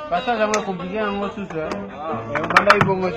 Pasal sama compliqué en gros tout ça. On m'a dit bon moi.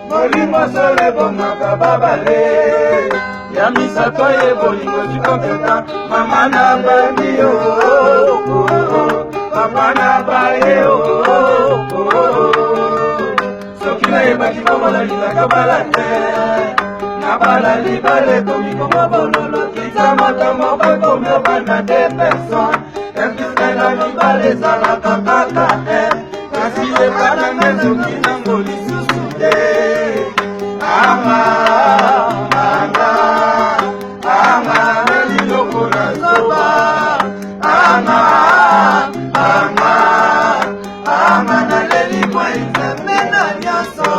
Bolingo sole bongaka babale ya misato ye bolingo dikompeta mama na bandi yo papa na baye yo soki na yebaki bomola lingaka bala te na bala libale komi kongo bololo kita makambo bakomi obanda de personne episke na libale ezalaka kaka te kasi epananga soki nango lisusu te anga liloko na zoba anga naleli mwa nzambe na nyonso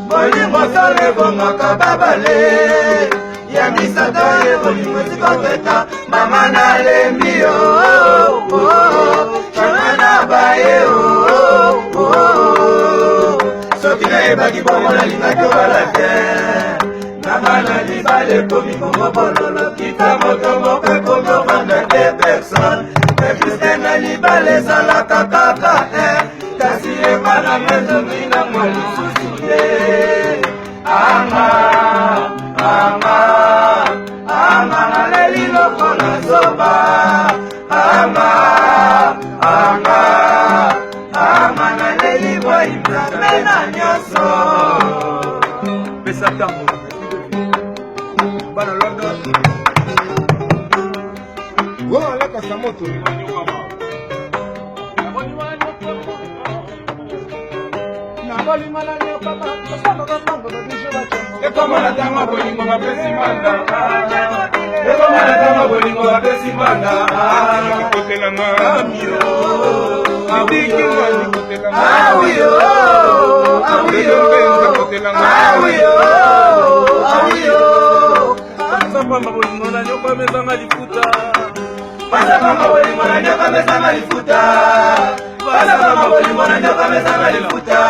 bolingo solo ebongaka babale ya misato ye bolingo sikoteka mama nalembi yo mama na baye soki nayebaki bongo nalingaki obala te na bana libale komi kongo bololo kita moto moko ekomi obanda te personne epuske na libale ezalaka kaka te kasi ebana mezomi nango lisusu te anga naleli loko na zoba anga naleli boi nzambe na nyonso pesa ntango bana london alakasa moto ekomana ntango bolingo bapesi manda ekomana ntango bolingo bapesi manda pasapamba bolingo na nyoka mesanga lifuta pasapamba bolingo na nyoka mesanga lifuta pasapamba bolingo na nyoka mesanga lifuta